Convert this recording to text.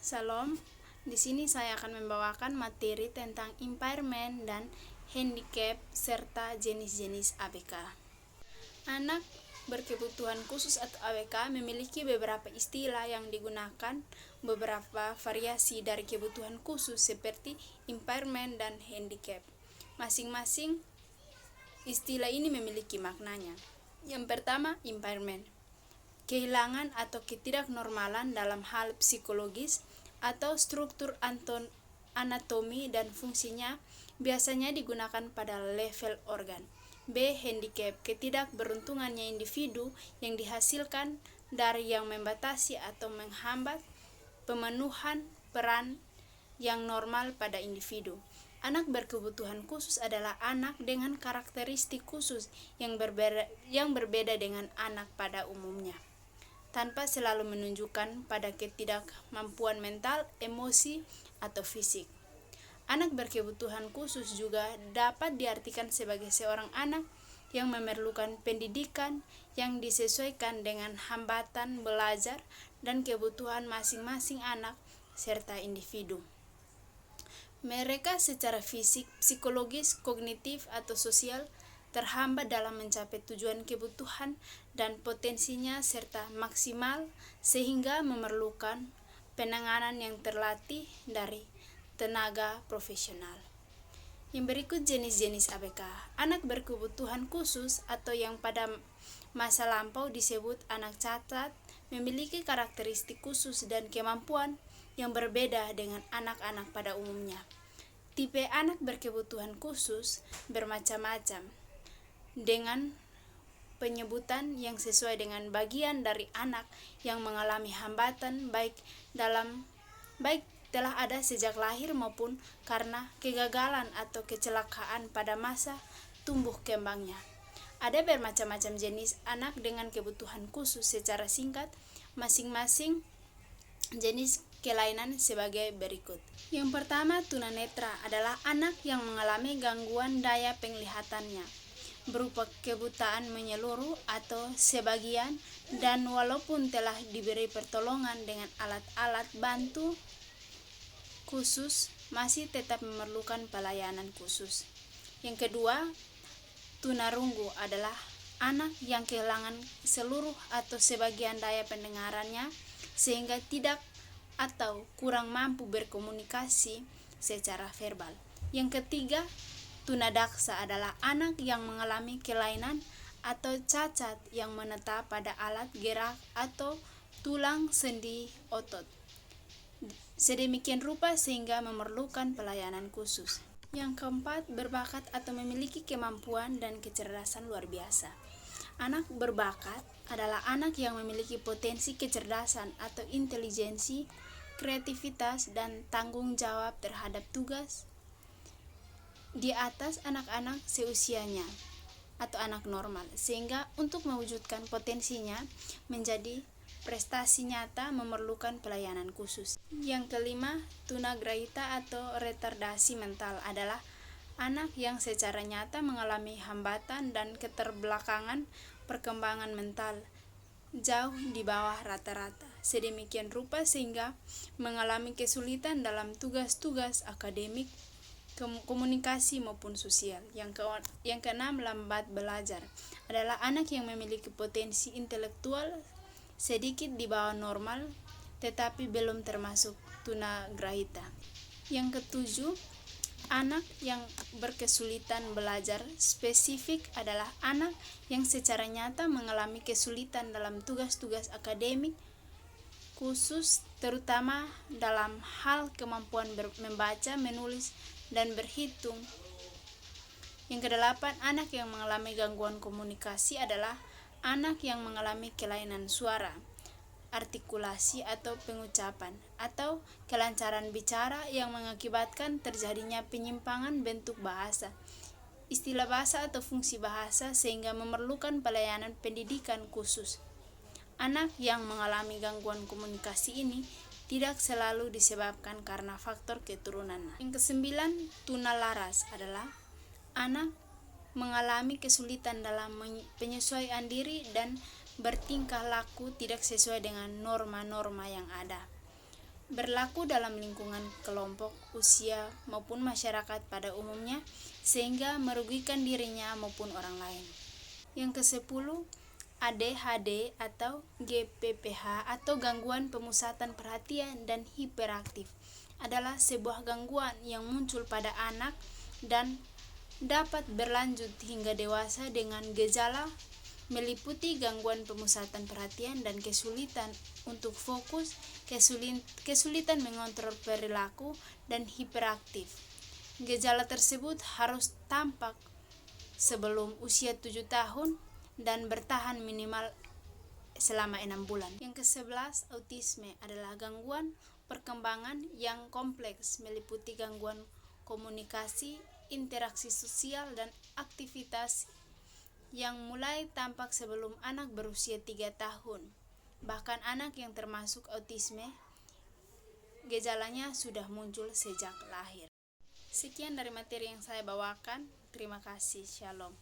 Salam, di sini saya akan membawakan materi tentang impairment dan handicap serta jenis-jenis ABK. Anak berkebutuhan khusus atau ABK memiliki beberapa istilah yang digunakan beberapa variasi dari kebutuhan khusus seperti impairment dan handicap. Masing-masing istilah ini memiliki maknanya. Yang pertama, impairment. Kehilangan atau ketidaknormalan dalam hal psikologis atau struktur anatomi dan fungsinya biasanya digunakan pada level organ. B. Handicap. Ketidakberuntungannya individu yang dihasilkan dari yang membatasi atau menghambat pemenuhan peran yang normal pada individu. Anak berkebutuhan khusus adalah anak dengan karakteristik khusus yang berbeda dengan anak pada umumnya, tanpa selalu menunjukkan pada ketidakmampuan mental, emosi, atau fisik. Anak berkebutuhan khusus juga dapat diartikan sebagai seorang anak yang memerlukan pendidikan yang disesuaikan dengan hambatan belajar dan kebutuhan masing-masing anak serta individu. Mereka secara fisik, psikologis, kognitif, atau sosial terhambat dalam mencapai tujuan kebutuhan dan potensinya serta maksimal sehingga memerlukan penanganan yang terlatih dari tenaga profesional. Yang berikut jenis-jenis ABK. Anak berkebutuhan khusus atau yang pada masa lampau disebut anak cacat memiliki karakteristik khusus dan kemampuan yang berbeda dengan anak-anak pada umumnya. Tipe anak berkebutuhan khusus bermacam-macam, dengan penyebutan yang sesuai dengan bagian dari anak yang mengalami hambatan baik telah ada sejak lahir maupun karena kegagalan atau kecelakaan pada masa tumbuh kembangnya. Ada bermacam-macam jenis anak dengan kebutuhan khusus. Secara singkat, masing-masing jenis kelainan sebagai berikut. Yang pertama, tunanetra adalah anak yang mengalami gangguan daya penglihatannya berupa kebutaan menyeluruh atau sebagian, dan walaupun telah diberi pertolongan dengan alat-alat bantu khusus masih tetap memerlukan pelayanan khusus. Yang kedua, tunarunggu adalah anak yang kehilangan seluruh atau sebagian daya pendengarannya sehingga tidak atau kurang mampu berkomunikasi secara verbal. Yang ketiga, tunadaksa adalah anak yang mengalami kelainan atau cacat yang menetap pada alat gerak atau tulang sendi otot sedemikian rupa sehingga memerlukan pelayanan khusus. Yang keempat, berbakat atau memiliki kemampuan dan kecerdasan luar biasa. Anak berbakat adalah anak yang memiliki potensi kecerdasan atau intelijensi, kreativitas, dan tanggung jawab terhadap tugas di atas anak-anak seusianya atau anak normal, sehingga untuk mewujudkan potensinya menjadi prestasi nyata memerlukan pelayanan khusus. Yang kelima, tunagrahita atau retardasi mental adalah anak yang secara nyata mengalami hambatan dan keterbelakangan perkembangan mental jauh di bawah rata-rata, sedemikian rupa sehingga mengalami kesulitan dalam tugas-tugas akademik, komunikasi maupun sosial. Yang keenam, lambat belajar adalah anak yang memiliki potensi intelektual sedikit di bawah normal tetapi belum termasuk tunagrahita. Yang ketujuh, anak yang berkesulitan belajar spesifik adalah anak yang secara nyata mengalami kesulitan dalam tugas-tugas akademik khusus, terutama dalam hal kemampuan membaca, menulis, dan berhitung. Yang kedelapan, anak yang mengalami gangguan komunikasi adalah anak yang mengalami kelainan suara, artikulasi atau pengucapan, atau kelancaran bicara yang mengakibatkan terjadinya penyimpangan bentuk bahasa, istilah bahasa atau fungsi bahasa sehingga memerlukan pelayanan pendidikan khusus. Anak yang mengalami gangguan komunikasi ini tidak selalu disebabkan karena faktor keturunan. Yang kesembilan, tunalaras adalah anak mengalami kesulitan dalam penyesuaian diri dan bertingkah laku tidak sesuai dengan norma-norma yang ada. berlaku dalam lingkungan kelompok usia maupun masyarakat pada umumnya sehingga merugikan dirinya maupun orang lain. Yang ke-10, ADHD atau GPPH atau gangguan pemusatan perhatian dan hiperaktif adalah sebuah gangguan yang muncul pada anak dan dapat berlanjut hingga dewasa dengan gejala meliputi gangguan pemusatan perhatian dan kesulitan untuk fokus, kesulitan mengontrol perilaku, dan hiperaktif. Gejala tersebut harus tampak sebelum usia 7 tahun dan bertahan minimal selama 6 bulan. Yang ke-11, autisme adalah gangguan perkembangan yang kompleks meliputi gangguan komunikasi, interaksi sosial, dan aktivitas yang mulai tampak sebelum anak berusia 3 tahun. Bahkan anak yang termasuk autisme, gejalanya sudah muncul sejak lahir. Sekian dari materi yang saya bawakan. Terima kasih. Shalom.